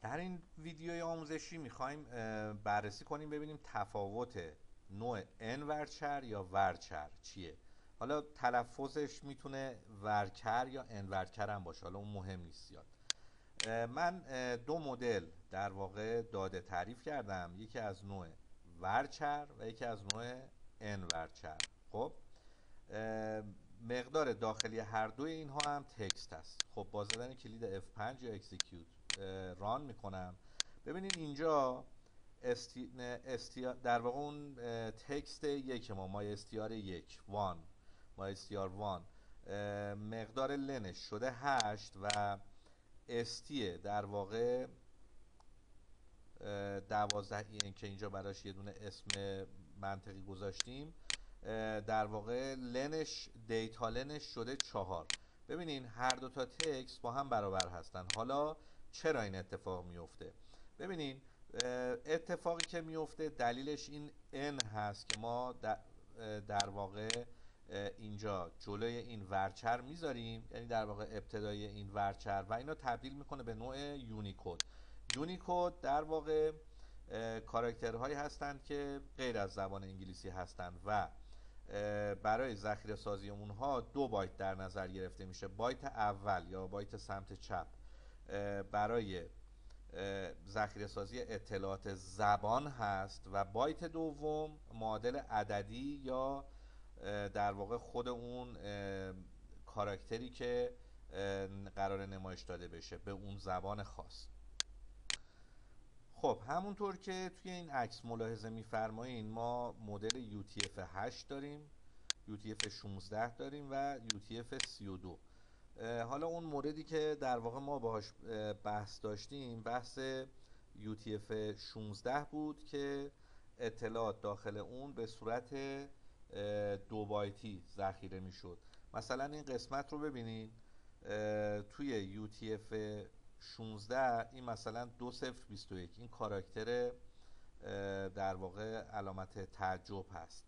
در این ویدیوی آموزشی میخوایم بررسی کنیم ببینیم تفاوت نوع n ورچر یا ورچر چیه. حالا تلفظش میتونه ورکر یا n ورکر هم باشه، حالا اون مهم نیست زیاد. من دو مدل در واقع داده تعریف کردم، یکی از نوع ورچر و یکی از نوع n ورچر. خب مقدار داخلی هر دوی اینها هم تکست هست. خب با زدن کلید F5 یا اکزیکیوت ران میکنم. ببینید اینجا در واقع اون تکست یک ما str یک وان ما str وان مقدار لنش شده 8 و استی در واقع 12 این که اینجا براش یه دونه اسم منطقی گذاشتیم، در واقع لنش دیتا لنش شده 4. ببینین هر دو تا تکست با هم برابر هستن. حالا چرا این اتفاق میفته؟ ببینین اتفاقی که میفته دلیلش این n هست که ما در واقع اینجا جلوی این ورچر میذاریم، یعنی در واقع ابتدای این ورچر و اینو تبدیل میکنه به نوع یونیکود. یونیکود در واقع کاراکترهایی هستند که غیر از زبان انگلیسی هستند و برای ذخیره سازی اونها 2 بایت در نظر گرفته میشه. بایت اول یا بایت سمت چپ برای ذخیره سازی اطلاعات زبان هست و بایت دوم معادل عددی یا در واقع خود اون کاراکتری که قرار نمایش داده بشه به اون زبان خاص. خب همونطور که توی این عکس ملاحظه می‌فرمایید ما مدل UTF-8 داریم، UTF-16 داریم و UTF-32. حالا اون موردی که در واقع ما باهاش بحث داشتیم بحث UTF-16 بود که اطلاعات داخل اون به صورت 2 بایتی ذخیره میشد. مثلا این قسمت رو ببینین توی UTF-16 این مثلا 2021 این کاراکتر در واقع علامت تعجب هست.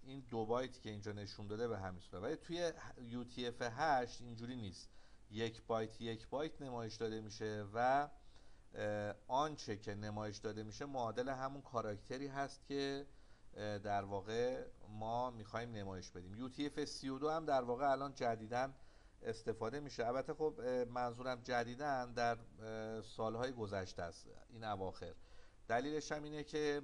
این 2 بایت که اینجا نشون داده به همین صورت، ولی توی UTF-8 اینجوری نیست. 1 بایت 1 بایت نمایش داده میشه و آنچه که نمایش داده میشه معادل همون کاراکتری هست که در واقع ما میخوایم نمایش بدیم. UTF-32 هم در واقع الان جدیداً استفاده میشه. البته خب منظورم جدیداً در سالهای گذشته است، این اواخر. دلیلش هم اینه که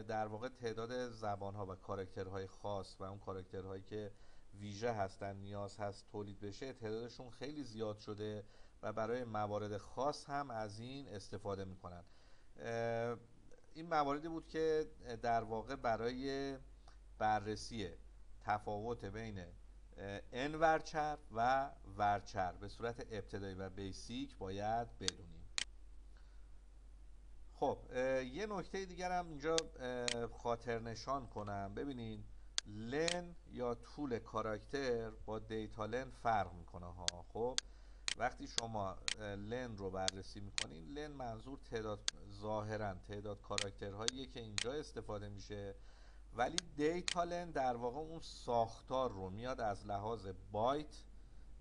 در واقع تعداد زبانها و کاراکترهای خاص و اون کاراکترهایی که ویژه هستن نیاز هست تولید بشه تعدادشون خیلی زیاد شده و برای موارد خاص هم از این استفاده میکنن. این مواردی بود که در واقع برای بررسی تفاوت بین n ورچر و ورچر به صورت ابتدایی و بیسیک باید بدونیم. خب یه نکته دیگر هم اینجا خاطر نشان کنم. ببینین لن یا طول کاراکتر با دیتا لن فرق میکنه ها. خب وقتی شما لن رو بررسی میکنین، لن منظور تعداد ظاهرا تعداد کاراکترهاییه که اینجا استفاده میشه، ولی دیتا لن در واقع اون ساختار رو میاد از لحاظ بایت،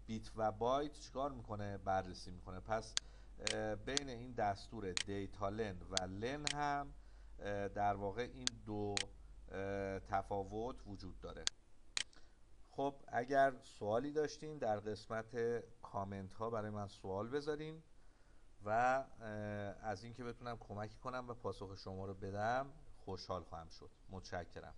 بیت و بایت چیکار میکنه؟ بررسی میکنه. پس بین این دستور دیتا لن و لن هم در واقع این دو تفاوت وجود داره. خب اگر سوالی داشتین در قسمت کامنت ها برای من سوال بذارین و از اینکه بتونم کمکی کنم و پاسخ شما رو بدم خوشحال خواهم شد. متشکرم.